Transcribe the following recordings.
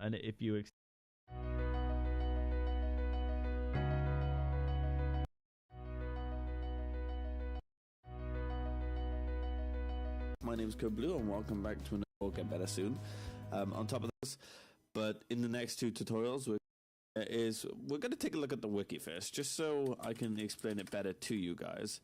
and if you My name is Blue, and welcome back to another We'll Get Better Soon. On top of this, but in the next two tutorials, we're going to take a look at the wiki first, just so I can explain it better to you guys.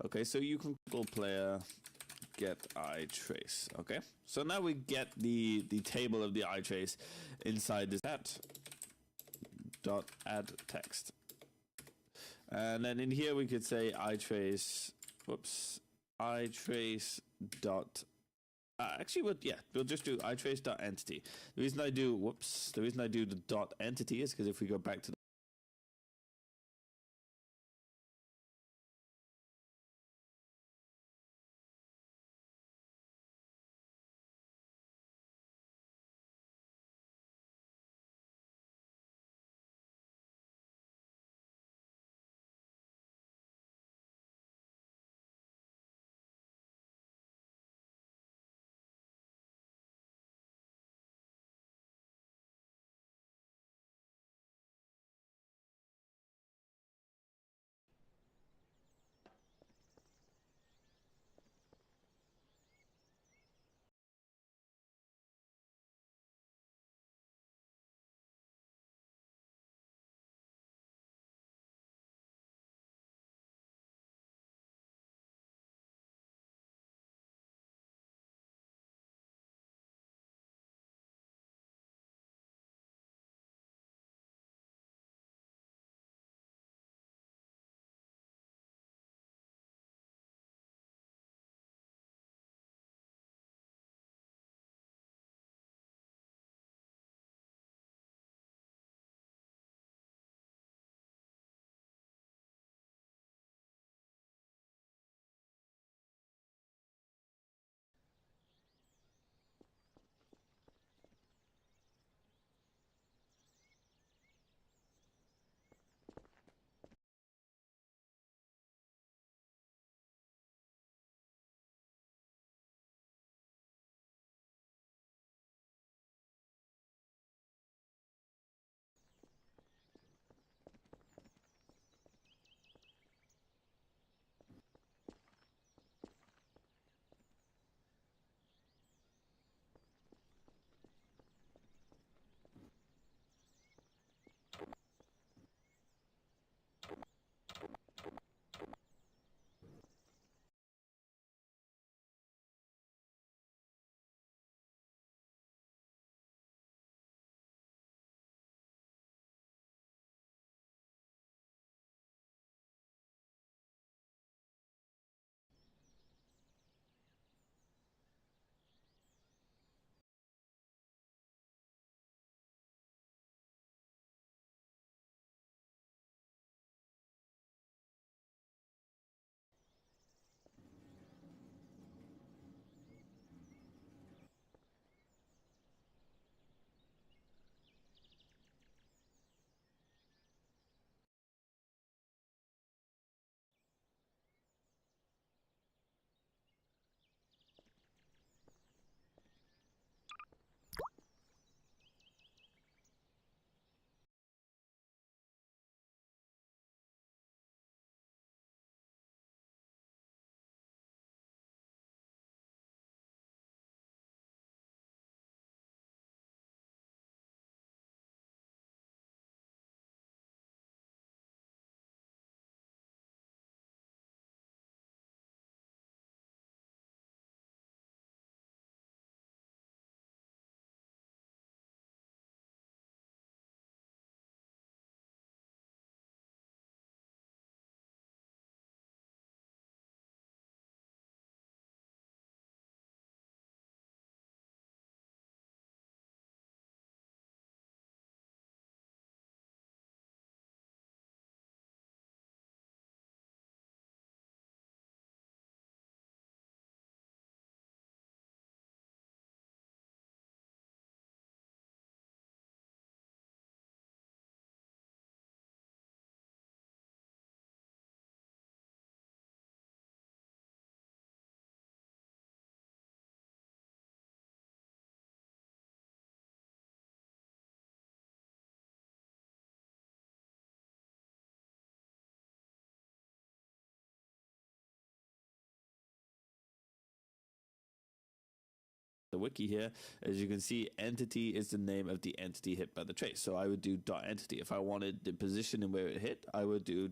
Okay, so you can call player get iTrace. Okay, so now we get the table of the iTrace inside this dot add text, and then in here we could say iTrace. Whoops, iTrace dot. Actually, we'll just do iTrace dot entity. The reason I do the dot entity is because if we go back to the wiki here, as you can see, entity is the name of the entity hit by the trace. So I would do dot entity. If I wanted the position and where it hit, I would do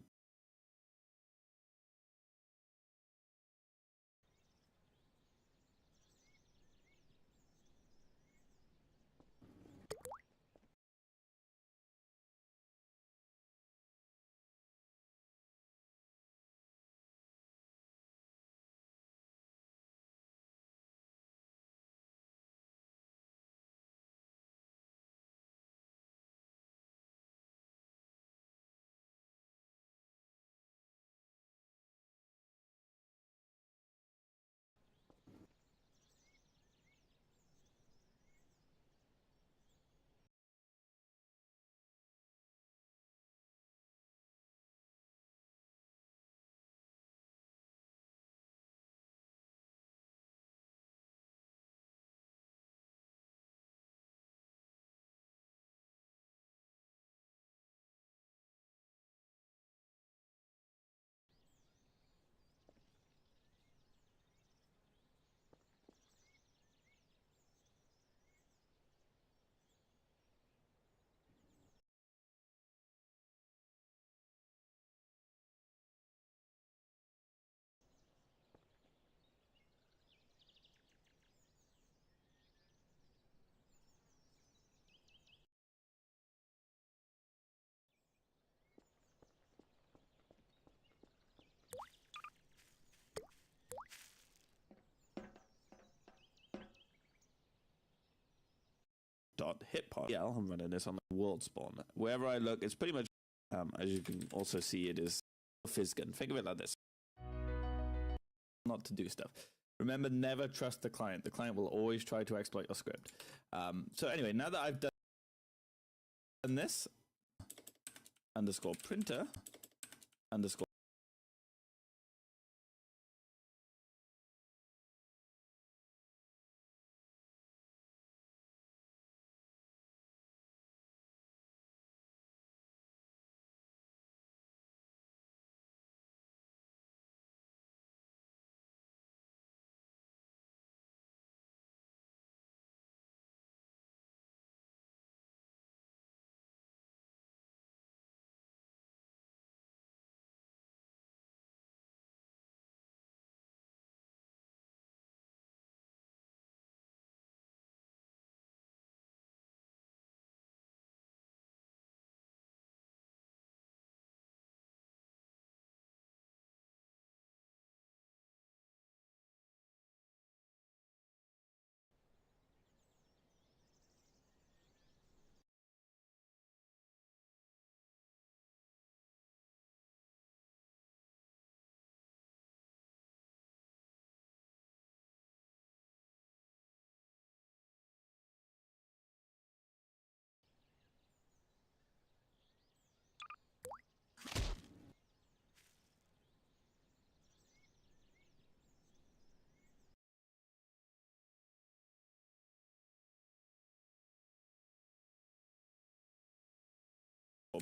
dot hit pod. Yeah, I'm running this on the world spawn. Wherever I look, it's pretty much, as you can also see, it is Fizzgun. Think of it like this. Not to do stuff. Remember, never trust the client. The client will always try to exploit your script. So anyway, now that I've done this, underscore printer, underscore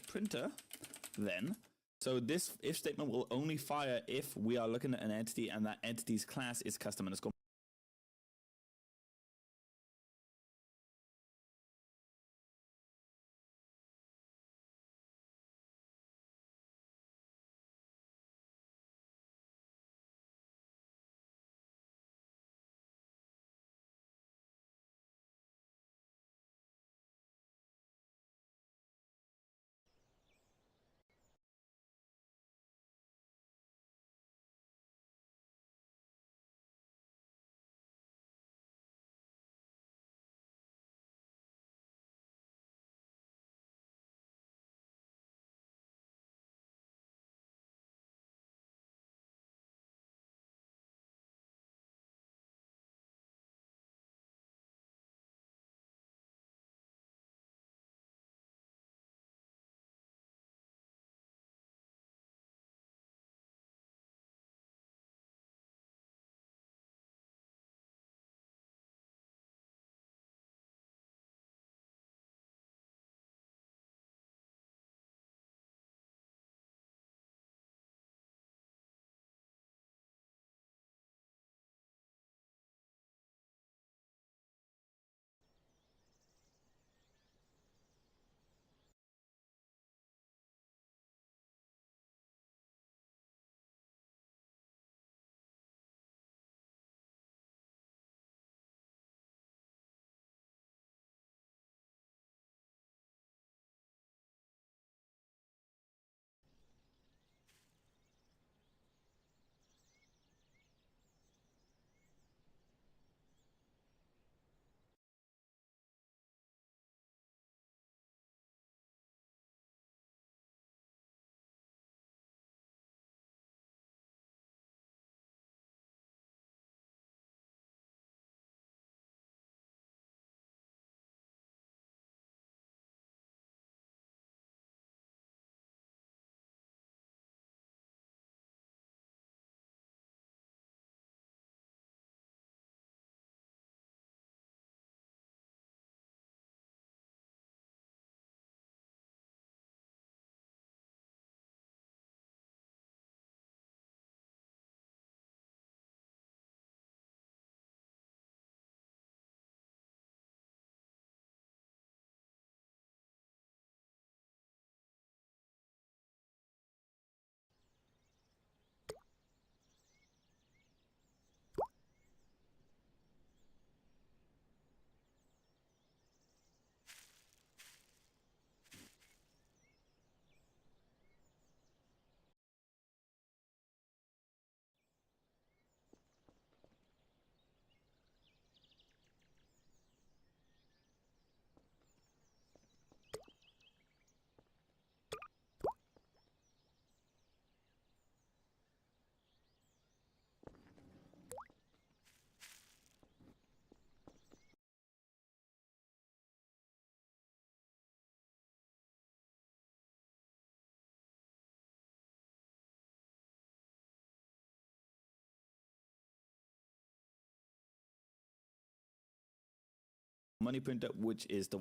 printer, then. So this if statement will only fire if we are looking at an entity and that entity's class is custom underscore money printer, which is the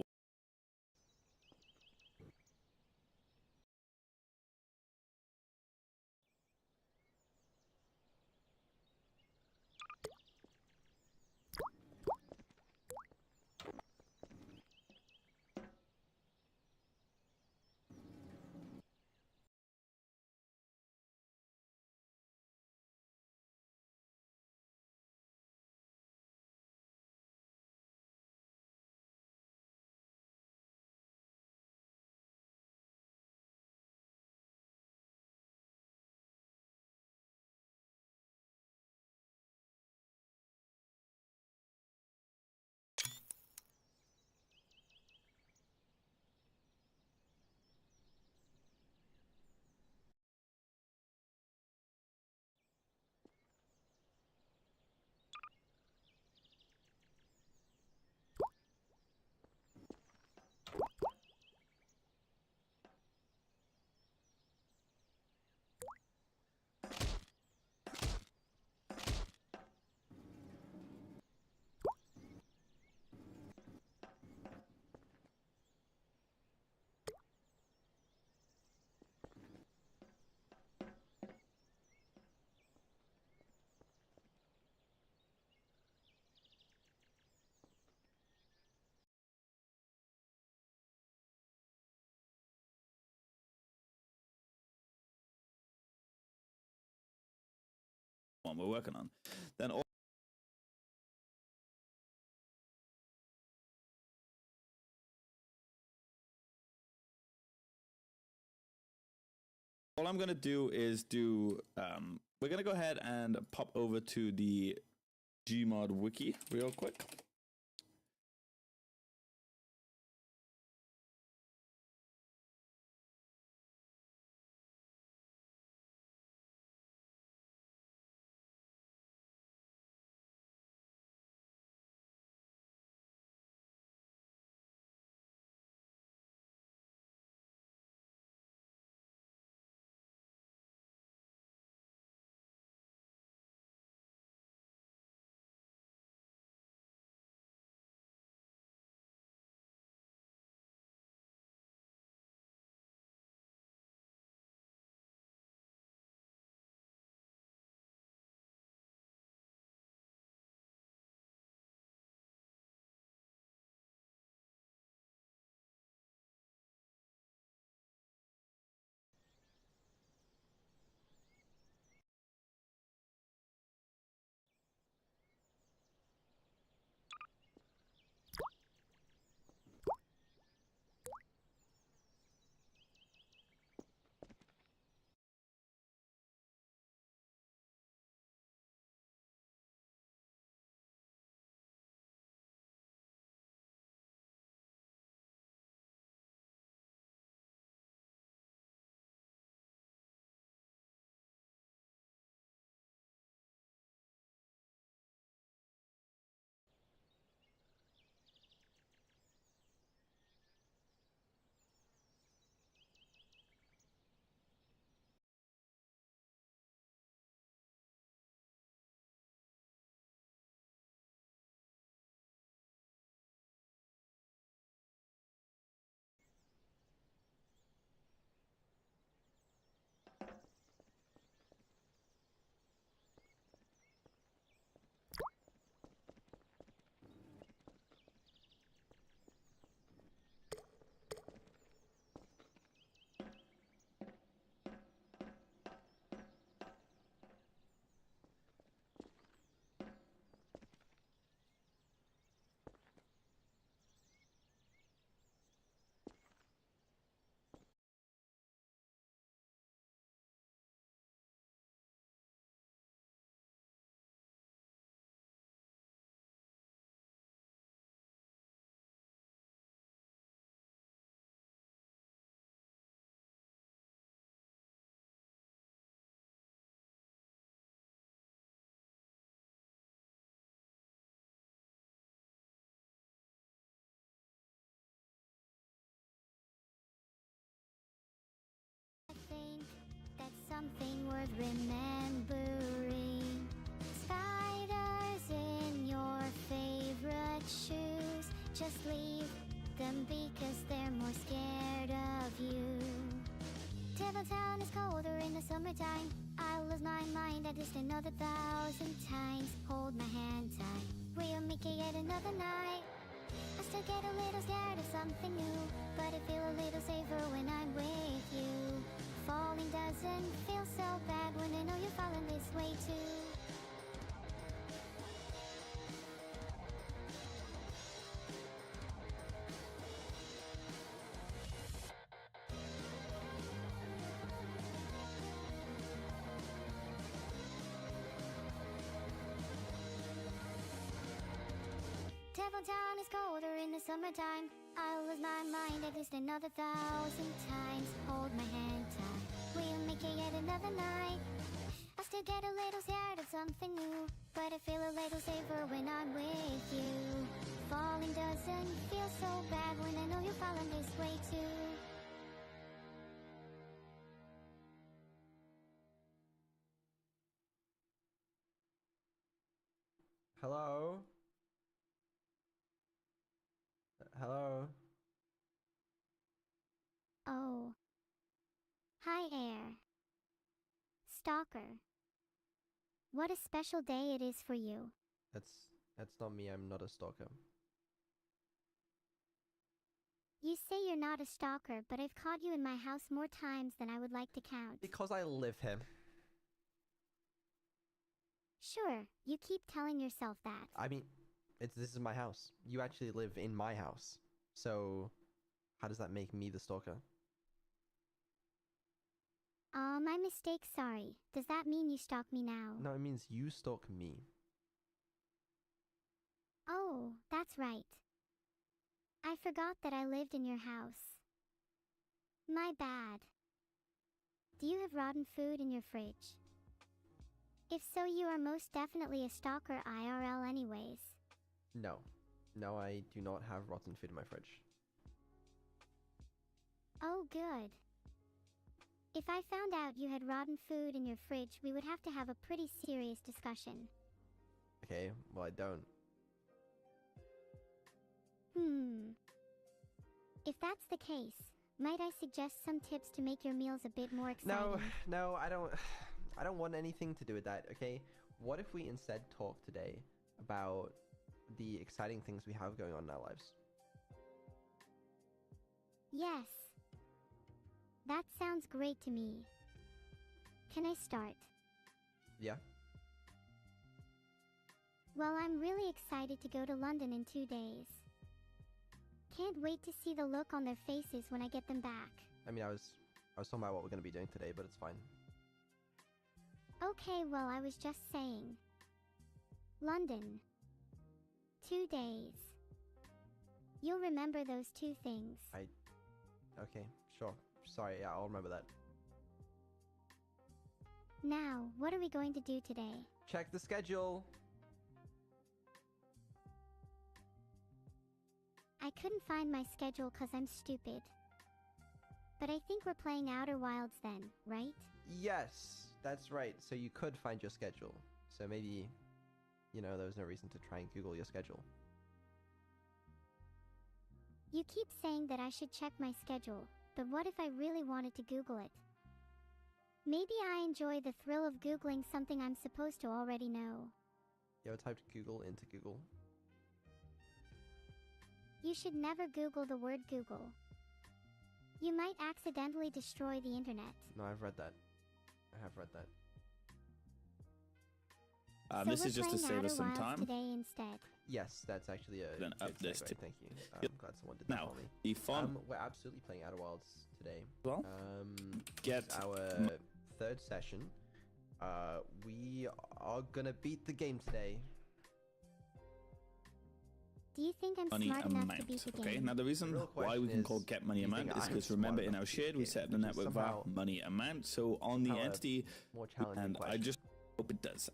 one we're working on. Then all I'm going to do is we're going to go ahead and pop over to the Gmod wiki real quick. Something worth remembering. Spiders in your favorite shoes, just them because they're more scared of you. Devil Town is colder in the summertime. I'll lose my mind at least another 1,000 times. Hold my hand tight, we'll make it yet another night. I still get a little scared of something new, but I feel a little safer when I'm with you. Falling doesn't feel so bad when I know you're falling this way too. Devil Town is colder in the summertime. I'll lose my mind at least another 1,000 times. Hold my hand tight, we'll make it yet another night. I still get a little scared of something new, but I feel a little safer when I'm with you. Falling doesn't feel so bad when I know you're falling this way too. Hello? Hello? Oh. Hi, Air. Stalker. What a special day it is for you. That's not me. I'm not a stalker. You say you're not a stalker, but I've caught you in my house more times than I would like to count. Because I live here. Sure, you keep telling yourself that. I mean, this is my house. You actually live in my house. So, how does that make me the stalker? My mistake, sorry. Does that mean you stalk me now? No, it means you stalk me. Oh, that's right. I forgot that I lived in your house. My bad. Do you have rotten food in your fridge? If so, you are most definitely a stalker IRL anyways. No. No, I do not have rotten food in my fridge. Oh, good. If I found out you had rotten food in your fridge, we would have to have a pretty serious discussion. Okay, well I don't. If that's the case, might I suggest some tips to make your meals a bit more exciting? No, I don't want anything to do with that, okay? What if we instead talk today about the exciting things we have going on in our lives? Yes. That sounds great to me. Can I start? Yeah? Well, I'm really excited to go to London in 2 days. Can't wait to see the look on their faces when I get them back. I mean, I was talking about what we're going to be doing today, but it's fine. Okay, well, I was just saying. London. 2 days. You'll remember those 2 things. Okay, sure. Sorry, yeah, I'll remember that. Now, what are we going to do today? Check the schedule. I couldn't find my schedule 'cause I'm stupid. But I think we're playing Outer Wilds then, right? Yes, that's right. So you could find your schedule. So maybe, there was no reason to try and Google your schedule. You keep saying that I should check my schedule, but what if I really wanted to Google it? Maybe I enjoy the thrill of Googling something I'm supposed to already know. You ever typed Google into Google? You should never Google the word Google. You might accidentally destroy the internet. No, I've read that. I have read that. So this we're is just to playing save Outer us some Wilds time. Today instead. Yes, that's actually a Then good up this segue, tip. Thank you. I'm Yep. glad someone did that Now, for me. the fun. We're absolutely playing Outer Wilds today. Well, This is our third session. We are gonna beat the game today. Do you think I'm money smart enough to amount. beat the game? Okay, now the reason The real why we question can call is, get money do you amount think is I'm because smart remember in enough our to shared beat we the set up the game, which is network var somehow money amount. So on the somehow a entity, more challenging and I question. just hope it does.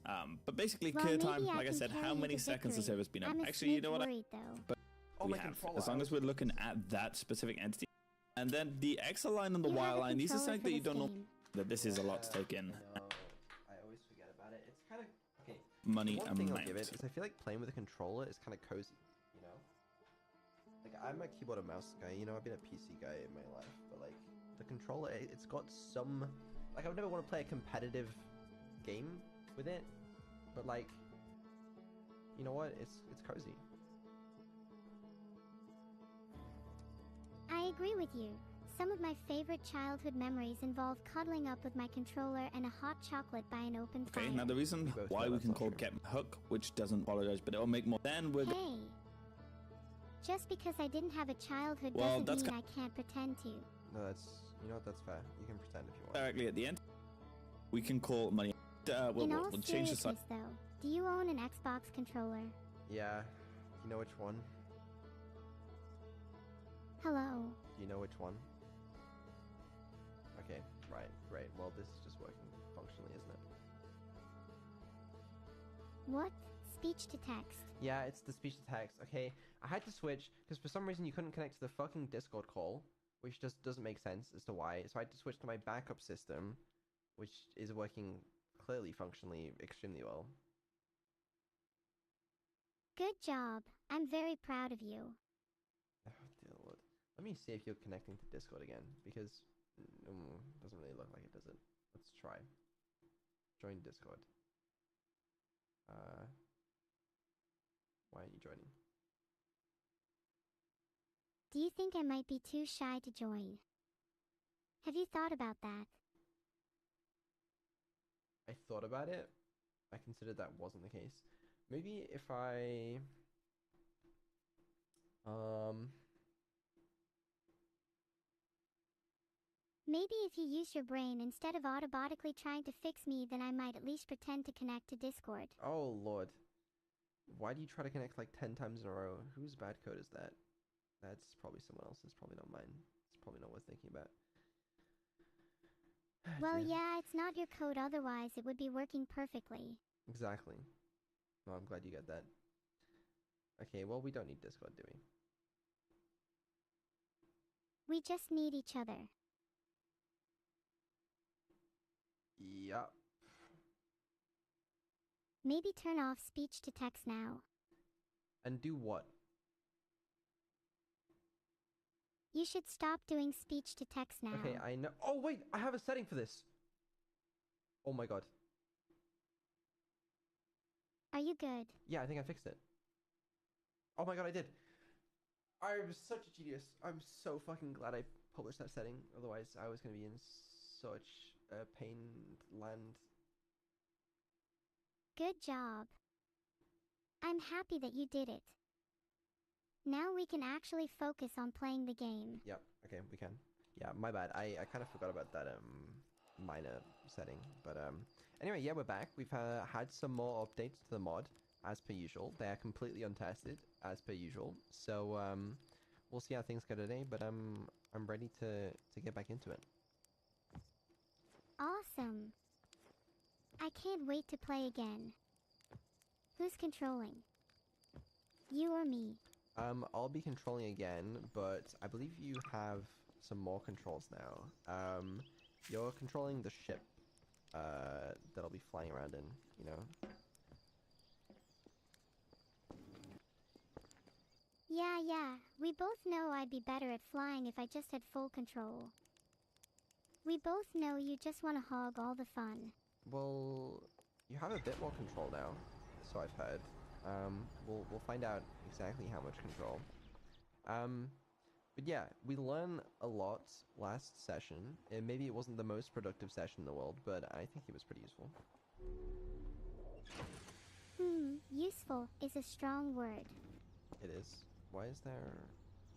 But basically, Well, clear maybe time. I Like I can said, carry how you many to seconds the victory. server's been up? I'm a Actually, you smidge know what? worried, though. Oh, We my have, controller. as long as we're looking at that specific entity, and then the X line and the You Y have a line. These are controller something for that you this don't know. game. That this is a lot to take in. I know. I always forget about it. It's kind of okay. Money One thing I'll give amount. it is I feel like playing with a controller is kind of cozy. Like I'm a keyboard and mouse guy. You know, I've been a PC guy in my life, but like the controller, it's got some. Like, I would never want to play a competitive game with it, but like, you know what? It's cozy. I agree with you. Some of my favorite childhood memories involve cuddling up with my controller and a hot chocolate by an open fire. Okay, now the reason both why know we that's can not call true. Captain Hook, which doesn't apologize, but it'll make more. Then we're Hey, just because I didn't have a childhood Well, doesn't that's mean I can't pretend to. No, that's, you know what? That's fair. You can pretend if you want. directly at the end. We can call money. We'll In all change the seriousness, though, do you own an Xbox controller? Yeah. You know which one? Hello. Do you know which one? Okay, right, great. Well, this is just working functionally, isn't it? What? Speech to text. Yeah, it's the speech to text. Okay, I had to switch because for some reason you couldn't connect to the fucking Discord call, which just doesn't make sense as to why. So I had to switch to my backup system, which is working clearly functionally extremely well. Good job. I'm very proud of you. Oh, dear Lord. Let me see if you're connecting to Discord again, because doesn't really look like it, does it? Let's try. Join Discord. Why aren't you joining? Do you think I might be too shy to join? Have you thought about that? I thought about it. I considered that wasn't the case. Maybe if I Maybe if you use your brain instead of automatically trying to fix me, then I might at least pretend to connect to Discord. Oh Lord. Why do you try to connect like 10 times in a row? Whose bad code is that? That's probably someone else's, probably not mine. It's probably not worth thinking about. Well, Dear. yeah, it's not your code, otherwise it would be working perfectly. Exactly. Well, I'm glad you get that. Okay, well, we don't need Discord, do we? We just need each other. Yup. Maybe turn off speech to text now. And do what? You should stop doing speech to text now. Okay, I know. Oh, wait, I have a setting for this. Oh my god. Are you good? Yeah, I think I fixed it. Oh my god, I did. I'm such a genius. I'm so fucking glad I published that setting. Otherwise, I was going to be in such a pain land. Good job. I'm happy that you did it. Now we can actually focus on playing the game. Yep, okay, we can. Yeah, my bad. I kind of forgot about that minor setting. But anyway, yeah, we're back. We've had some more updates to the mod, as per usual. They are completely untested, as per usual. So we'll see how things go today, but I'm ready to get back into it. Awesome. I can't wait to play again. Who's controlling? You or me? I'll be controlling again, but I believe you have some more controls now. You're controlling the ship that I'll be flying around in, you know? Yeah. We both know I'd be better at flying if I just had full control. We both know you just want to hog all the fun. Well, you have a bit more control now, so I've heard. We'll find out exactly how much control. But yeah, we learned a lot last session, and maybe it wasn't the most productive session in the world, but I think it was pretty useful. Useful is a strong word. It is. Why is there...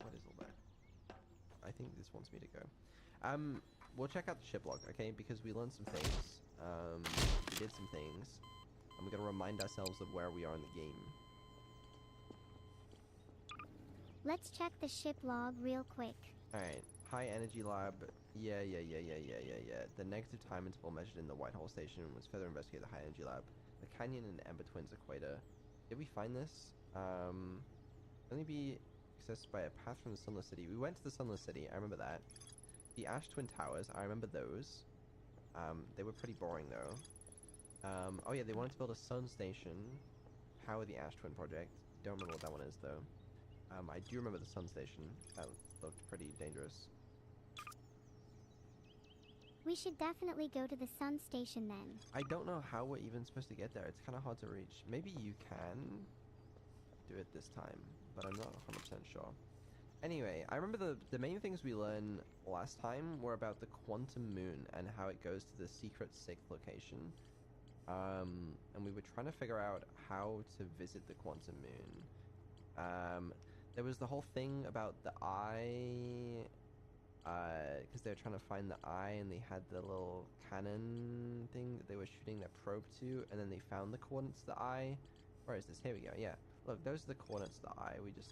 What is all that? I think this wants me to go. We'll check out the ship log, okay? Because we learned some things. We did some things. And we're gonna remind ourselves of where we are in the game. Let's check the ship log real quick. Alright. High energy lab. Yeah. The negative time interval measured in the Whitehall station was further investigated the high energy lab. The Canyon and Ember Twins equator. Did we find this? Only be accessed by a path from the Sunless City. We went to the Sunless City, I remember that. The Ash Twin Towers, I remember those. They were pretty boring though. Oh yeah, they wanted to build a sun station, power the Ash Twin project. Don't remember what that one is though. I do remember the sun station. That looked pretty dangerous. We should definitely go to the sun station then. I don't know how we're even supposed to get there. It's kind of hard to reach. Maybe you can do it this time, but I'm not 100% sure. Anyway, I remember the main things we learned last time were about the quantum moon and how it goes to the secret sixth location. And we were trying to figure out how to visit the quantum moon. There was the whole thing about the eye, because they were trying to find the eye and they had the little cannon thing that they were shooting their probe to, and then they found the coordinates to the eye. Where is this? Here we go. Yeah. Look, those are the coordinates to the eye. We just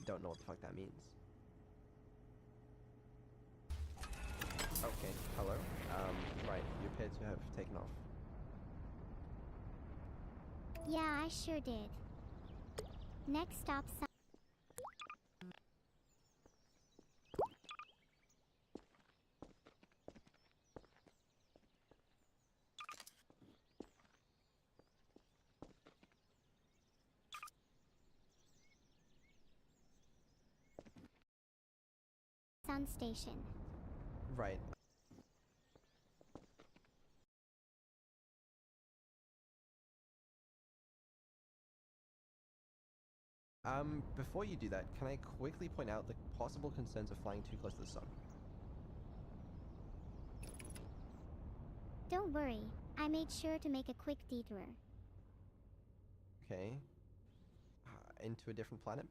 don't know what the fuck that means. Okay, hello. Right, you appear to have taken off. Yeah, I sure did. Next stop, sun station. Right. Before you do that, can I quickly point out the possible concerns of flying too close to the sun? Don't worry, I made sure to make a quick detour. Okay. Into a different planet?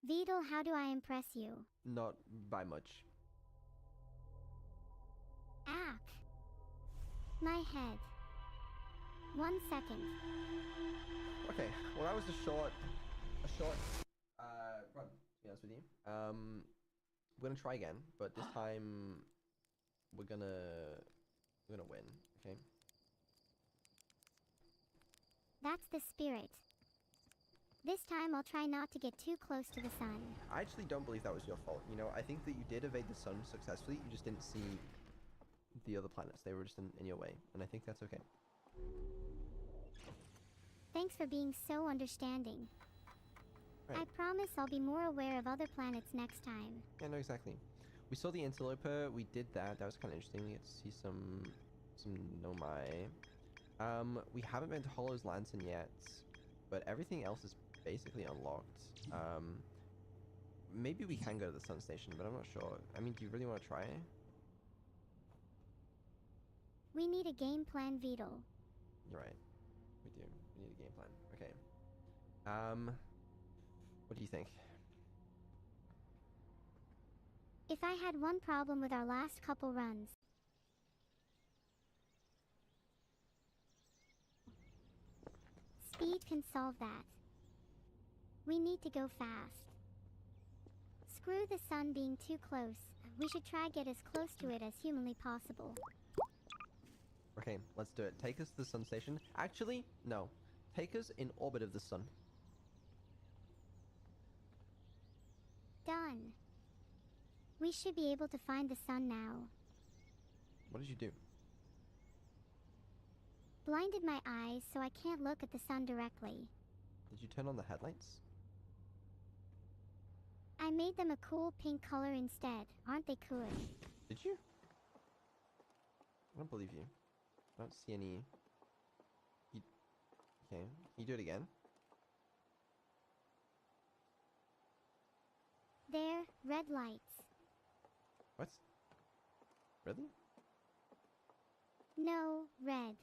Vidal, how do I impress you? Not by much. Ack. My head. 1 second. Okay, well that was a short run, to be honest with you. We're gonna try again, but this time we're gonna win, okay? That's the spirit. This time I'll try not to get too close to the sun. I actually don't believe that was your fault. You know, I think that you did evade the sun successfully, you just didn't see the other planets. They were just in your way, and I think that's okay. Thanks for being so understanding. Right. I promise I'll be more aware of other planets next time. Yeah, no, exactly. We saw the interloper, we did that, that was kind of interesting. We get to see some Nomai. We haven't been to Hollow's Lantern yet, but everything else is basically unlocked. Maybe we can go to the sun station, but I'm not sure. I mean, do you really want to try? We need a game plan, Vidal. You're right. We do. We need a game plan. Okay. What do you think? If I had one problem with our last couple runs, speed can solve that. We need to go fast. Screw the sun being too close. We should try get as close to it as humanly possible. Okay, let's do it. Take us to the sun station. Actually, no. Take us in orbit of the sun. Done. We should be able to find the sun now. What did you do? Blinded my eyes so I can't look at the sun directly. Did you turn on the headlights? I made them a cool pink color instead. Aren't they cool? Did you? I don't believe you. I don't see any... Okay, can you do it again? There, red lights. What? Really? No, red.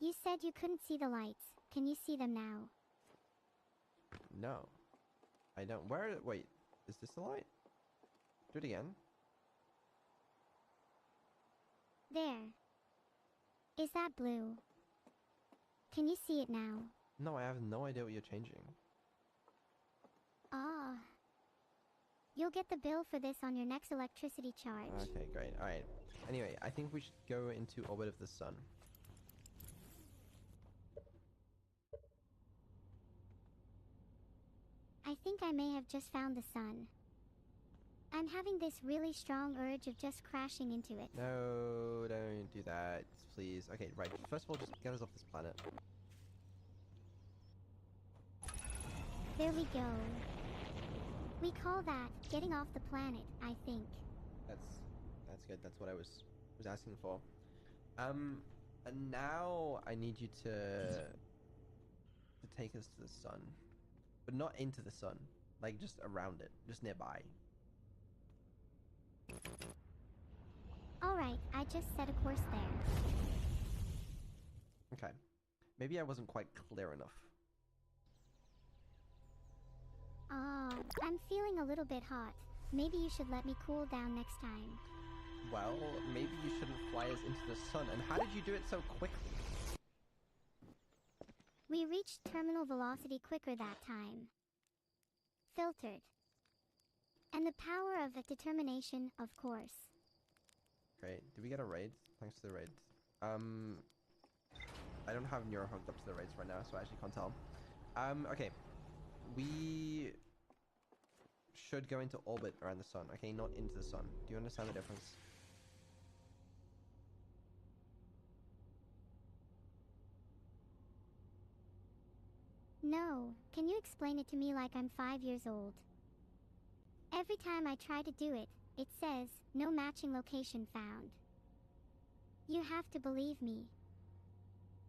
You said you couldn't see the lights. Can you see them now? No. I don't... Where... Wait. Is this the light? Do it again. There. Is that blue? Can you see it now? No, I have no idea what you're changing. Ah. You'll get the bill for this on your next electricity charge. Okay, great. Alright. Anyway, I think we should go into orbit of the sun. I think I may have just found the sun. I'm having this really strong urge of just crashing into it. No, don't do that, please. Okay, right. First of all, just get us off this planet. There we go. We call that getting off the planet, I think. That's good. That's what I was asking for. And now I need you to take us to the sun, but not into the sun, like just around it, just nearby. Alright, I just set a course there. Okay. Maybe I wasn't quite clear enough. I'm feeling a little bit hot. Maybe you should let me cool down next time. Well, maybe you shouldn't fly us into the sun. And how did you do it so quickly? We reached terminal velocity quicker that time. Filtered. And the power of determination, of course. Great. Did we get a raid? Thanks to the raid. I don't have Neuro hooked up to the raids right now, so I actually can't tell. Okay. We should go into orbit around the sun. Okay, not into the sun. Do you understand the difference? No, can you explain it to me like I'm 5 years old? Every time I try to do it, it says, no matching location found. You have to believe me.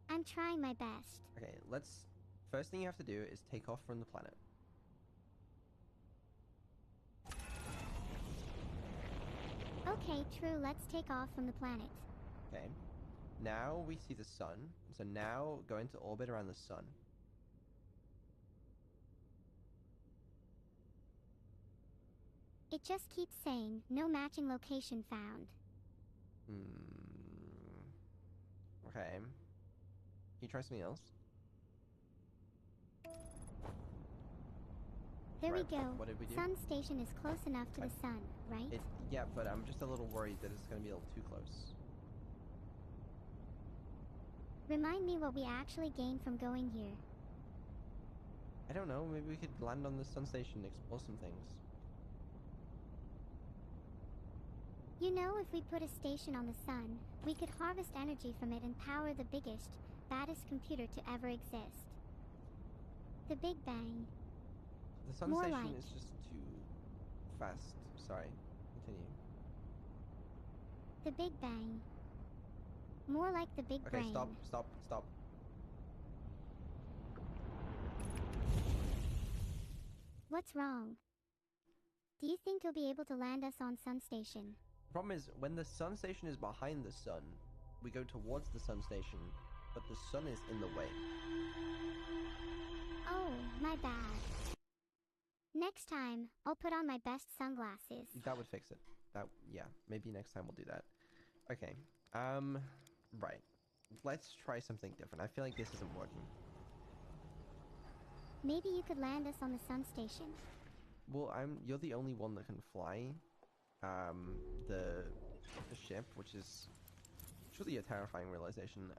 I'm trying my best. Okay, first thing you have to do is take off from the planet. Okay, true, let's take off from the planet. Okay. Now we see the sun. So now go into orbit around the sun. It just keeps saying, no matching location found. Okay. Can you try something else? There Right, we go. what did we do? Sun station is close enough to the sun, right? Yeah, but I'm just a little worried that it's going to be a little too close. Remind me what we actually gained from going here. I don't know, maybe we could land on the sun station and explore some things. You know, if we put a station on the sun, we could harvest energy from it and power the biggest, baddest computer to ever exist. The Big Bang. The sun More station like. is just too fast. Sorry, continue. The Big Bang. More like the Big Okay, Brain. stop. What's wrong? Do you think you'll be able to land us on Sun Station? The problem is, when the sun station is behind the sun, we go towards the sun station, but the sun is in the way. Oh, my bad. Next time, I'll put on my best sunglasses. That would fix it. Yeah, maybe next time we'll do that. Okay, right. Let's try something different. I feel like this isn't working. Maybe you could land us on the Sun Station. Well, you're the only one that can fly, the ship, which is truly a terrifying realization.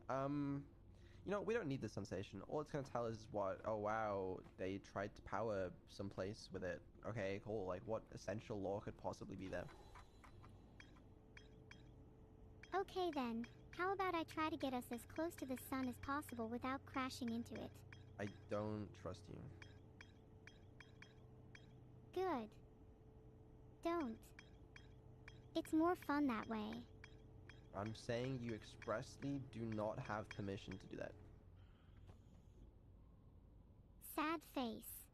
You know, we don't need the sun station. All it's gonna tell us is what, oh wow, they tried to power someplace with it. Okay, cool, like what essential law could possibly be there? Okay then, how about I try to get us as close to the sun as possible without crashing into it? I don't trust you. Good. Don't. It's more fun that way. I'm saying you expressly do not have permission to do that. Sad face.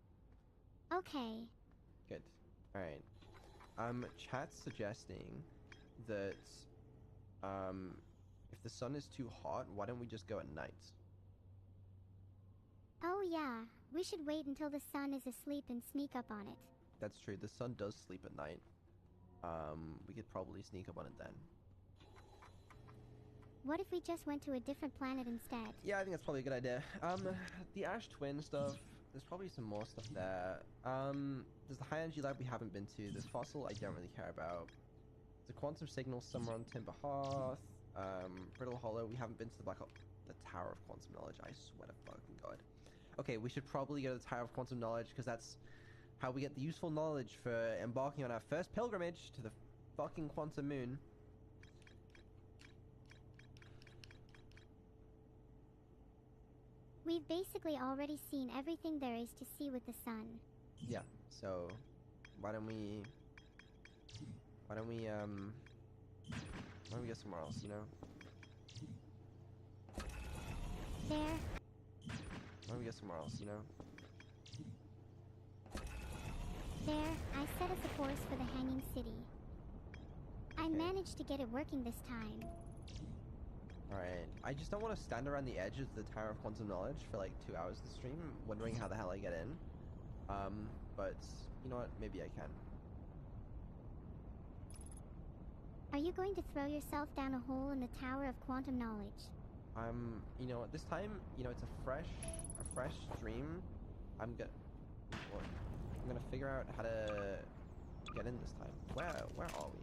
Okay. Good. Alright. Chat's suggesting that, if the sun is too hot, why don't we just go at night? Oh yeah, we should wait until the sun is asleep and sneak up on it. That's true, the sun does sleep at night. We could probably sneak up on it then. What if we just went to a different planet instead? Yeah, I think that's probably a good idea. The Ash Twin stuff, there's probably some more stuff there. There's the high energy lab we haven't been to. The fossil I don't really care about. The quantum signal somewhere on Timber Hearth. Brittle Hollow, we haven't been to the Tower of Quantum Knowledge, I swear to fucking god. Okay, we should probably go to the Tower of Quantum Knowledge, because that's how we get the useful knowledge for embarking on our first pilgrimage to the fucking quantum moon. We've basically already seen everything there is to see with the sun. Yeah, so why don't we get somewhere else, you know? There. Why don't we get somewhere else, you know? There, I set us a course for the Hanging City. I managed to get it working this time. Alright, I just don't want to stand around the edge of the Tower of Quantum Knowledge for like 2 hours this stream, wondering how the hell I get in. But, you know what, maybe I can. Are you going to throw yourself down a hole in the Tower of Quantum Knowledge? You know what, this time, you know, it's a fresh stream. I'm gonna figure out how to get in this time. Where are we?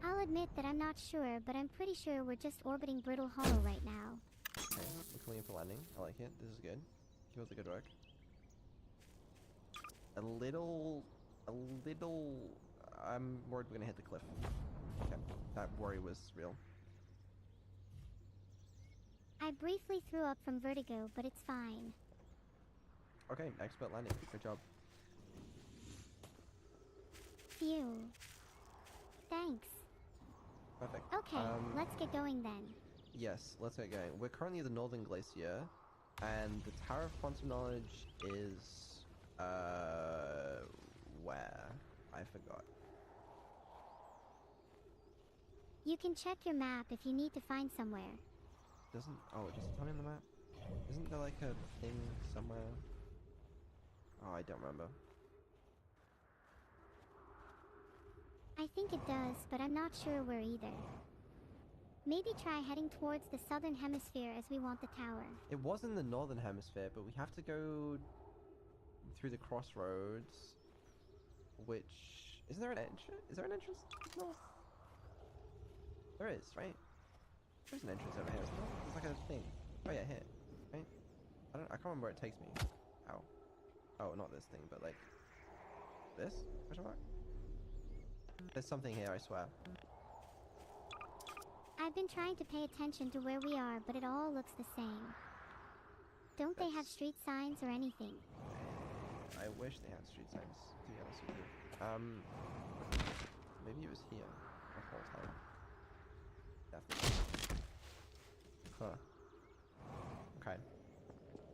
I'll admit that I'm not sure, but I'm pretty sure we're just orbiting Brittle Hollow right now. Okay, we're coming in for landing. I like it. This is good. Keep up the good work. A little... I'm worried we're gonna hit the cliff. Okay, that worry was real. I briefly threw up from vertigo, but it's fine. Okay, expert landing. Good job. Phew. Thanks. Perfect. Okay, let's get going then. Yes, let's get going. We're currently at the Northern Glacier, and the Tower of Quantum Knowledge is... where? I forgot. You can check your map if you need to find somewhere. Doesn't... Oh, it doesn't tell me on the map? Isn't there like a thing somewhere? Oh, I don't remember. I think it does, but I'm not sure where either. Maybe try heading towards the southern hemisphere as we want the tower. It was in the Northern Hemisphere, but we have to go through the crossroads, which... Is there an entrance? Is there an entrance north? There is, right? There's an entrance over here, isn't there? There's like a thing. Oh yeah, here. Right? I can't remember where it takes me. Ow. Oh, not this thing, but like... This? Question mark? There's something here, I swear. I've been trying to pay attention to where we are, but it all looks the same. Don't they have street signs or anything? I wish they had street signs, to be honest with you. Maybe it was here the whole time. Definitely. Huh. Okay.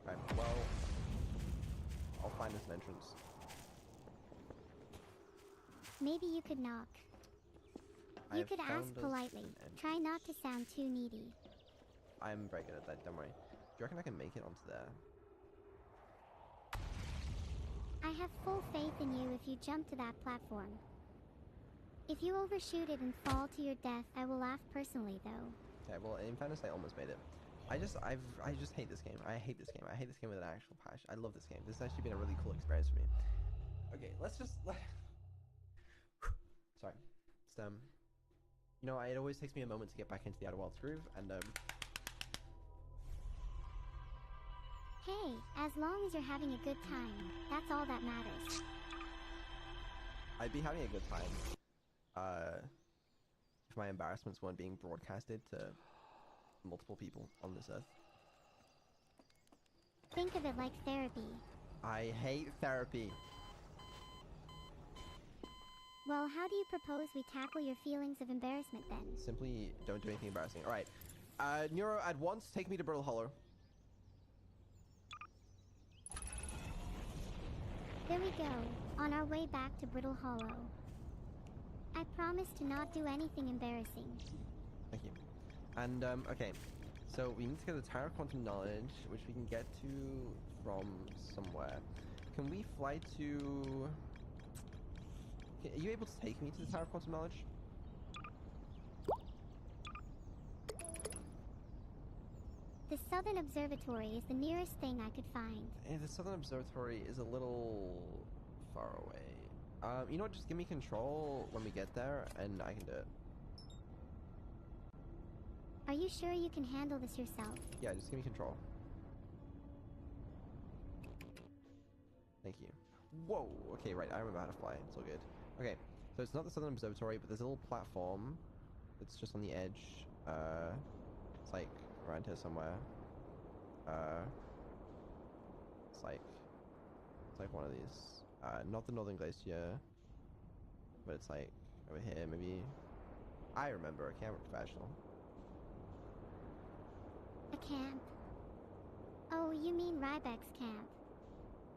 Okay, well... I'll find us an entrance. Maybe you could knock. You could ask politely. Try not to sound too needy. I'm very good at that, don't worry. Do you reckon I can make it onto there? I have full faith in you if you jump to that platform. If you overshoot it and fall to your death, I will laugh personally, though. Okay, well, in fairness, I almost made it. I just hate this game. I hate this game. I hate this game with an actual passion. I love this game. This has actually been a really cool experience for me. Okay, let's just... Sorry. Just, you know, it always takes me a moment to get back into the Outer Worlds groove, and, Hey, as long as you're having a good time, that's all that matters. I'd be having a good time, if my embarrassments weren't being broadcasted to multiple people on this earth. Think of it like therapy. I hate therapy. Well, how do you propose we tackle your feelings of embarrassment then? Simply don't do anything embarrassing. Alright. Neuro, at once, take me to Brittle Hollow. There we go, on our way back to Brittle Hollow. I promise to not do anything embarrassing. Thank you. And, okay. So, we need to get the Tower of Quantum Knowledge, which we can get to from somewhere. Can we fly to... Are you able to take me to the Tower of Quantum Knowledge? The Southern Observatory is the nearest thing I could find. The Southern Observatory is a little far away. You know what? Just give me control when we get there, and I can do it. Are you sure you can handle this yourself? Yeah, just give me control. Thank you. Whoa! Okay, right, I remember how to fly. It's all good. Okay, so it's not the Southern Observatory, but there's a little platform that's just on the edge. It's like around here somewhere. It's like one of these. Not the Northern Glacier, but it's like over here, maybe. I remember. Okay, I'm a professional. A camp. Oh, you mean Rybeck's camp.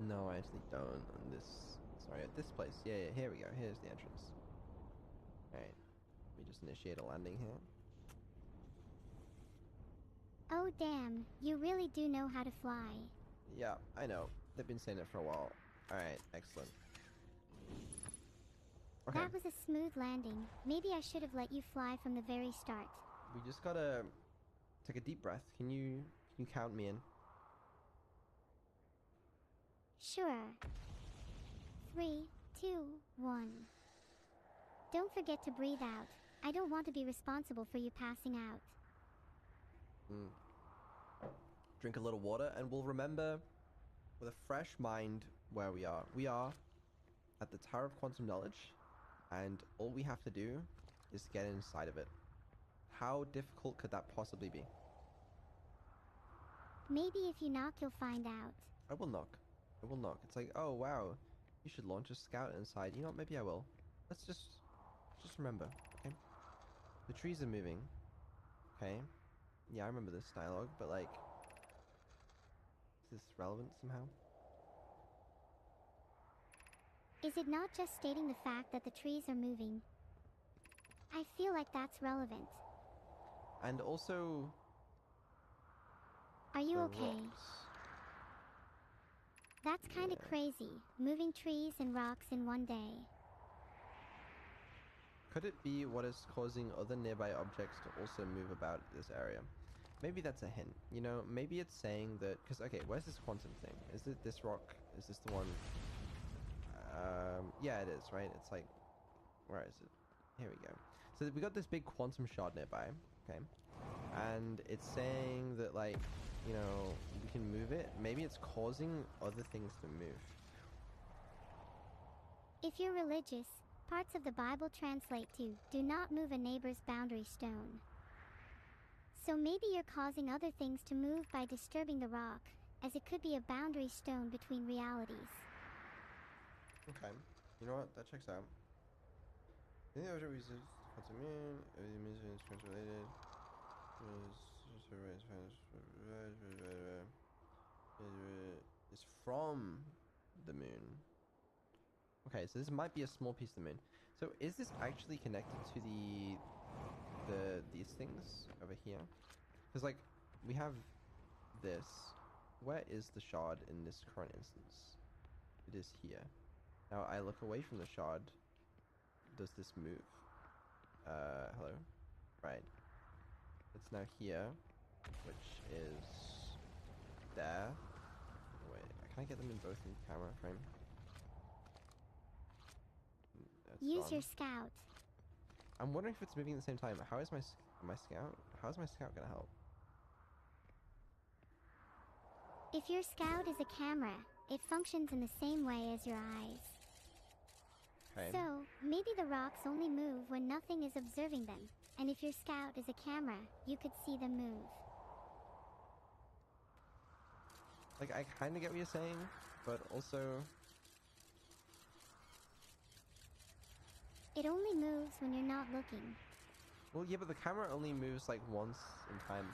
No, I actually don't. On this, sorry, at this place. Yeah, here we go. Here's the entrance. Alright. Let me just initiate a landing here. Oh damn, you really do know how to fly. Yeah, I know. They've been saying it for a while. Alright, excellent. Okay, That was a smooth landing. Maybe I should have let you fly from the very start. we just gotta take a deep breath. Can you count me in? Sure. 3, 2, 1. Don't forget to breathe out. I don't want to be responsible for you passing out. Drink a little water, and we'll remember with a fresh mind where we are. We are at the Tower of Quantum Knowledge, and all we have to do is get inside of it. How difficult could that possibly be? Maybe if you knock, you'll find out. I will knock. I will knock. It's like, oh wow, you should launch a scout inside. You know what? Maybe I will. Let's just remember, okay? The trees are moving. Okay. Yeah, I remember this dialogue, but like, is this relevant somehow? Is it not just stating the fact that the trees are moving? I feel like that's relevant. And also, Are you the okay? rocks. That's kinda Yeah. crazy, moving trees and rocks in one day. Could it be what is causing other nearby objects to also move about this area? Maybe that's a hint. You know, maybe it's saying that, because, okay, where's this quantum thing? Is it this rock? Is this the one? Yeah, it is, right? It's like, where is it? Here we go. So we got this big quantum shard nearby, okay? And it's saying that, like, you know, we can move it. Maybe it's causing other things to move. If you're religious, parts of the Bible translate to, do not move a neighbor's boundary stone. So maybe you're causing other things to move by disturbing the rock, as it could be a boundary stone between realities. Okay. You know what? That checks out. I think the object uses quantum mean, everything means it's translated. It's from the moon. Okay, so this might be a small piece of the moon. So is this actually connected to these things over here? Because like we have this. Where is the shard in this current instance? It is here. Now I look away from the shard. Does this move? Hello? Right. It's now here, which is there. Wait, can I get them in both in camera frame? That's Use gone. your scout. I'm wondering if it's moving at the same time. How is my scout? How is my scout gonna help? If your scout is a camera, it functions in the same way as your eyes. Okay. So, maybe the rocks only move when nothing is observing them. And if your scout is a camera, you could see them move. Like, I kind of get what you're saying, but also... It only moves when you're not looking. Well, yeah, but the camera only moves, like, once in time.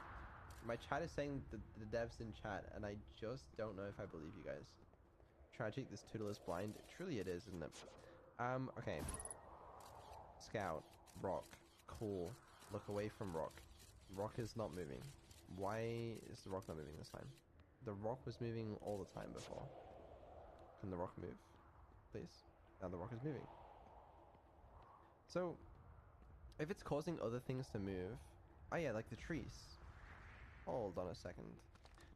My chat is saying the devs in chat, and I just don't know if I believe you guys. Tragic, this Toodle is blind. Truly it is, isn't it? Okay. Scout. Rock. Cool. Look away from rock. Rock is not moving. Why is the rock not moving this time? The rock was moving all the time before. Can the rock move? Please. Now the rock is moving. So, if it's causing other things to move... Oh yeah, like the trees. Hold on a second.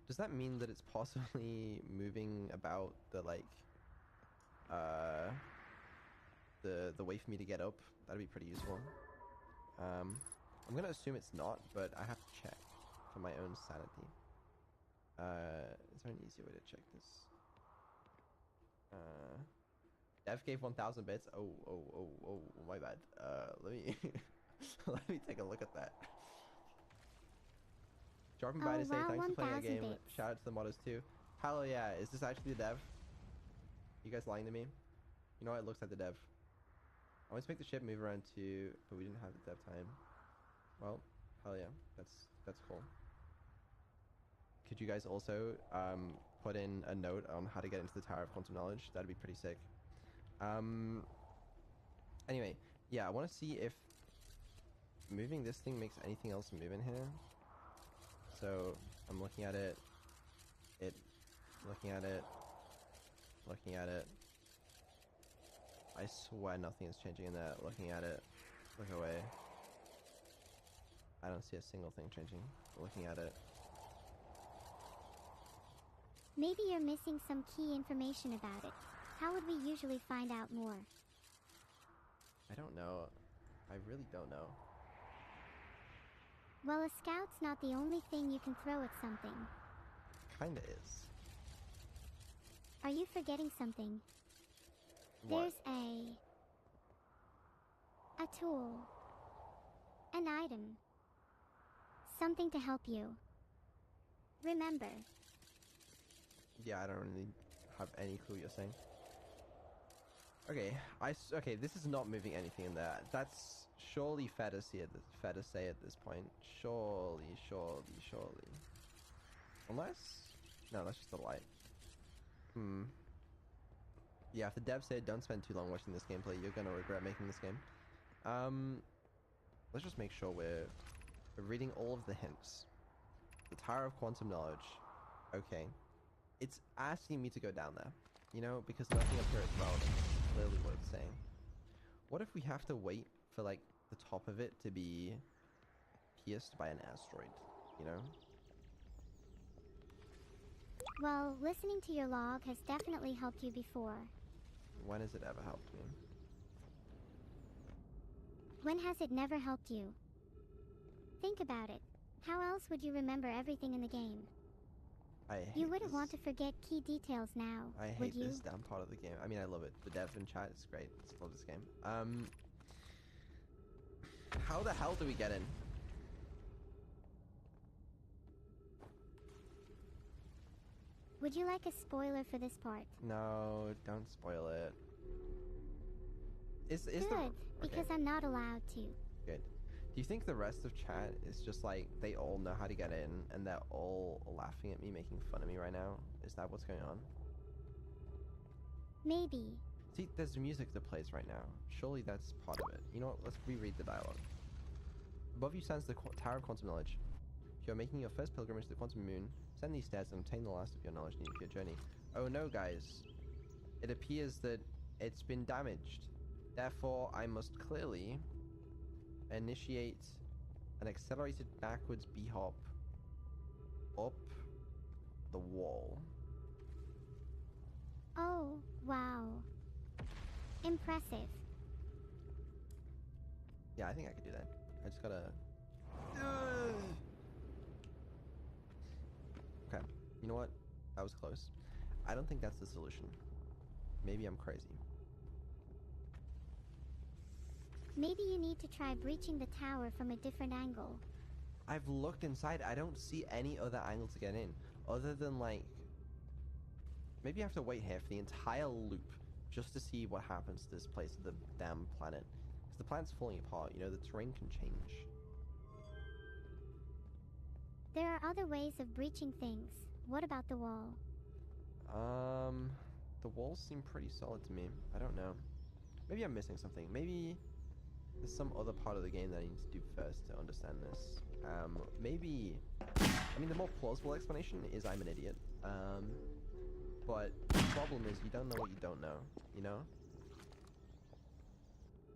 Does that mean that it's possibly moving about the, like... the way for me to get up? That'd be pretty useful. I'm gonna assume it's not, but I have to check for my own sanity. Is there an easier way to check this? Dev gave 1,000 bits. Oh, my bad. Let me let me take a look at that. Dropping by Oh, to say wow, thanks for playing our 1,000 game. bits. Shout out to the modders too. Hello, yeah. Is this actually the dev? You guys lying to me? You know what? It looks like the dev. I want to make the ship move around too, but we didn't have the dev time. Well, hell yeah. That's cool. Could you guys also put in a note on how to get into the Tower of Quantum Knowledge? That'd be pretty sick. Anyway, yeah, I want to see if moving this thing makes anything else move in here. So I'm looking at it, looking at it, looking at it. I swear nothing is changing in there. Looking at it, look away. I don't see a single thing changing. Looking at it. Maybe you're missing some key information about it. How would we usually find out more? I don't know. I really don't know. Well, a scout's not the only thing you can throw at something. Kinda is. Are you forgetting something? What? There's a tool. An item. Something to help you. Remember. Yeah, I don't really have any clue what you're saying. Okay, okay, this is not moving anything in there. That's surely fair to say at this point. Surely. Unless, no, that's just a light. Yeah, if the dev said don't spend too long watching this gameplay, you're gonna regret making this game. Let's just make sure we're reading all of the hints. The Tower of Quantum Knowledge. Okay. It's asking me to go down there, you know, because nothing up here is relevant. Clearly what it's saying. What if we have to wait for, like, the top of it to be pierced by an asteroid, you know? Well, listening to your log has definitely helped you before. When has it ever helped me? When has it never helped you? Think about it. How else would you remember everything in the game? You wouldn't want to forget key details now, I would hate you? this damn part of the game. I mean, I love it. The dev in chat is great. I just love this game. How the hell do we get in? Would you like a spoiler for this part? No, don't spoil it. Is Good, the... because I'm not allowed to. Good. Do you think the rest of chat is just like, they all know how to get in, and they're all laughing at me, making fun of me right now? Is that what's going on? Maybe. See, there's music that plays right now. Surely that's part of it. You know what? Let's reread the dialogue. Above you stands the Tower of Quantum Knowledge. If you're making your first pilgrimage to the Quantum Moon, ascend these stairs and obtain the last of your knowledge needed for your journey. Oh no, guys. It appears that it's been damaged. Therefore, I must clearly initiate an accelerated backwards b-hop up the wall. Oh, wow. Impressive. Yeah, I think I could do that. I just gotta... Okay, you know what? That was close. I don't think that's the solution. Maybe I'm crazy. Maybe you need to try breaching the tower from a different angle. I've looked inside. I don't see any other angle to get in. Other than, like... Maybe I have to wait here for the entire loop just to see what happens to this place, the damn planet. Because the planet's falling apart, you know, the terrain can change. There are other ways of breaching things. What about the wall? The walls seem pretty solid to me. I don't know. Maybe I'm missing something. Maybe there's some other part of the game that I need to do first to understand this. Maybe... I mean, the more plausible explanation is I'm an idiot. But the problem is you don't know what you don't know, you know?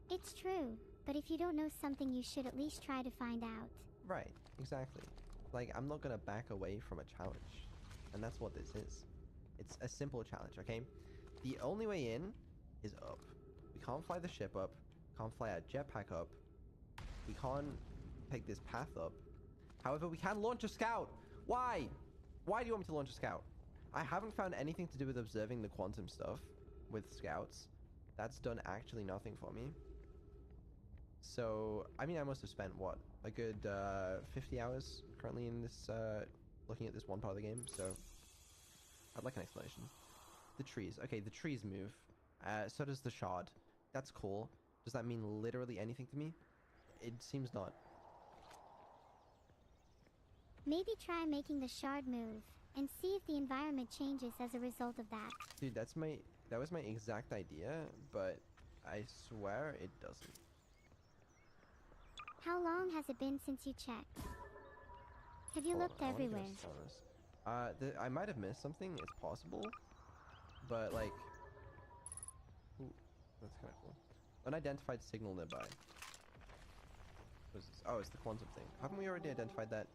It's true, but if you don't know something, you should at least try to find out. Right, exactly. Like, I'm not gonna back away from a challenge. And that's what this is. It's a simple challenge, okay? The only way in is up. We can't fly the ship up. Can't fly our jetpack up. We can't take this path up. However, we can launch a scout! Why? Why do you want me to launch a scout? I haven't found anything to do with observing the quantum stuff. with scouts, that's done actually nothing for me. So, I mean, I must have spent, what, a good 50 hours currently in this, looking at this one part of the game, so I'd like an explanation. The trees. Okay, the trees move. So does the shard. That's cool. Does that mean literally anything to me? It seems not. Maybe try making the shard move, and see if the environment changes as a result of that. Dude, that was my exact idea, but I swear it doesn't. How long has it been since you checked? Have you Hold looked on, I wanna get a everywhere? status. I might have missed something, it's possible, but like... Ooh, that's kind of cool. Unidentified signal nearby. What is this? Oh, it's the quantum thing. Haven't we already identified that?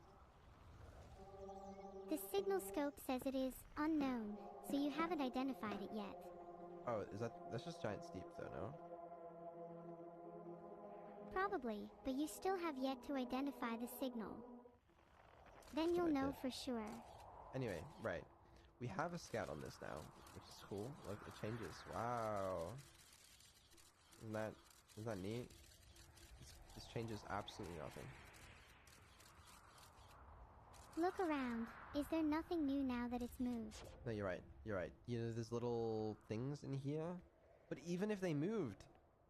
The signal scope says it is unknown, so you haven't identified it yet. Oh, that's just giant steep though, no? Probably, but you still have yet to identify the signal. Then Thought you'll I know did. for sure. Anyway, right. We have a scout on this now, which is cool. Look, it changes. Wow. Isn't that neat? This changes absolutely nothing. Look around. Is there nothing new now that it's moved? No, you're right. You're right. You know, there's little things in here. But even if they moved,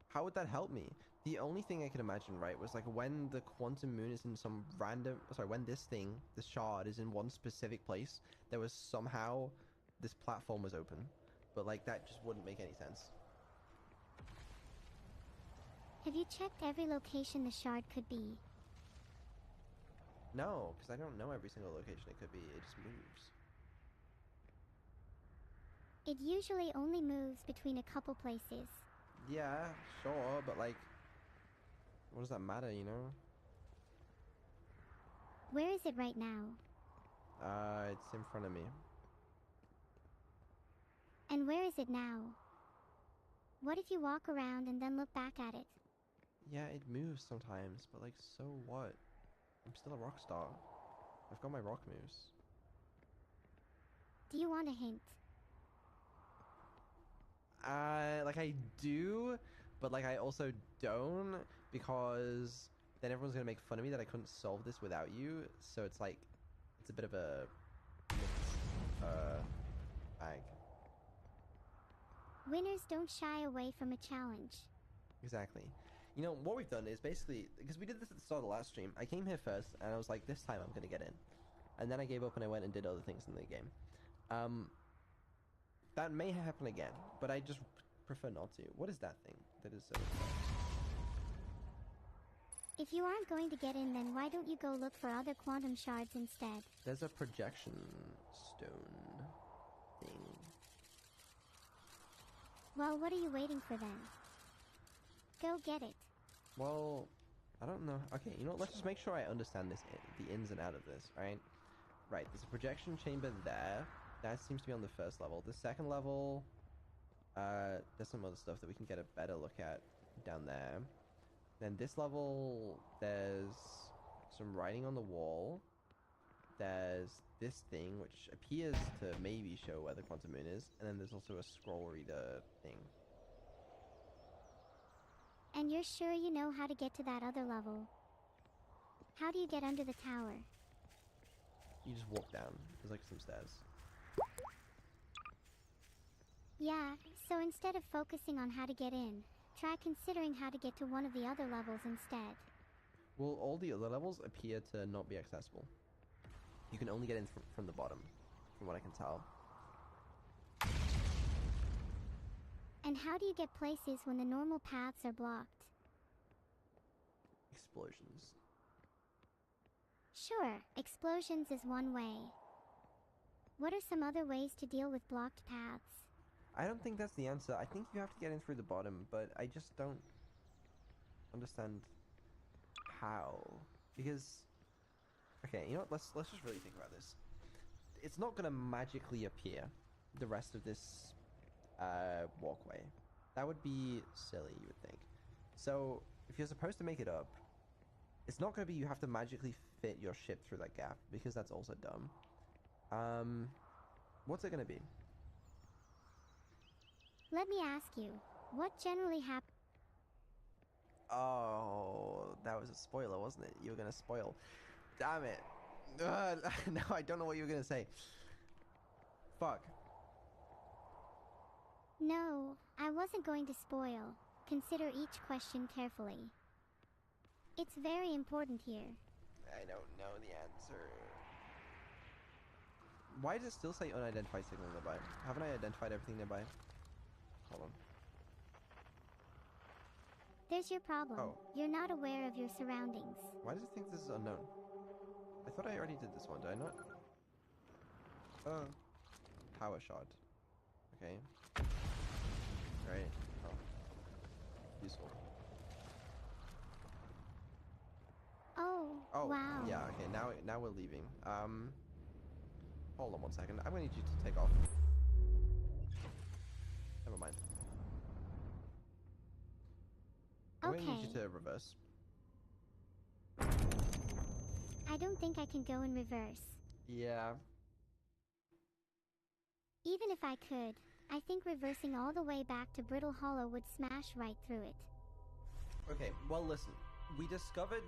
how would that help me? The only thing I could imagine, right, was like when the quantum moon is in some random... Sorry, when this thing, this shard, is in one specific place, there was somehow... this platform was open. But like, that just wouldn't make any sense. Have you checked every location the shard could be? No, because I don't know every single location it could be. It just moves. It usually only moves between a couple places. Yeah, sure, but like... what does that matter, you know? Where is it right now? It's in front of me. And where is it now? What if you walk around and then look back at it? Yeah, it moves sometimes, but like, so what? I'm still a rock star. I've got my rock moves. Do you want a hint? Like I do, but like I also don't, because then everyone's gonna make fun of me that I couldn't solve this without you, so it's like, it's a bit of a mixed, bag. Winners don't shy away from a challenge. Exactly. You know, what we've done is basically, because we did this at the start of the last stream, I came here first, and I was like, this time I'm gonna get in. And then I gave up and I went and did other things in the game. That may happen again, but I just prefer not to. What is that thing that is so fast? If you aren't going to get in, then why don't you go look for other quantum shards instead? There's a projection stone thing. Well, what are you waiting for then? Go get it. Well, I don't know. Okay, you know what? Let's just make sure I understand this, the ins and out of this, right? Right, there's a projection chamber there. That seems to be on the first level. The second level, there's some other stuff that we can get a better look at down there. Then this level, there's some writing on the wall. There's this thing, which appears to maybe show where the quantum moon is. And then there's also a scroll reader thing. And you're sure you know how to get to that other level? How do you get under the tower? You just walk down. There's like some stairs. Yeah, so instead of focusing on how to get in, try considering how to get to one of the other levels instead. Well, all the other levels appear to not be accessible. You can only get in from the bottom, from what I can tell. And how do you get places when the normal paths are blocked? Explosions. Sure, explosions is one way. What are some other ways to deal with blocked paths? I don't think that's the answer. I think you have to get in through the bottom, but I just don't understand how. Because, okay, you know what? Let's just really think about this. It's not gonna magically appear the rest of this walkway. That would be silly, you would think. So if you're supposed to make it up, it's not gonna be you have to magically fit your ship through that gap, because that's also dumb. What's it gonna be? Let me ask you, what generally happens? Oh, that was a spoiler, wasn't it? You were gonna spoil. Damn it. Now I don't know what you were gonna say. Fuck. No, I wasn't going to spoil. Consider each question carefully. It's very important here. I don't know the answer. Why does it still say unidentified signal nearby? Haven't I identified everything nearby? Hold on. There's your problem. Oh. You're not aware of your surroundings. Why does it think this is unknown? I thought I already did this one, did I not? Power shot. Okay. Right. Oh. Useful. Oh, Oh, wow. yeah, okay, now we're leaving. Hold on 1 second. I'm gonna need you to take off. Never mind. I'm gonna need you Okay. to reverse. I don't think I can go in reverse. Yeah. Even if I could, I think reversing all the way back to Brittle Hollow would smash right through it. Okay, well listen. We discovered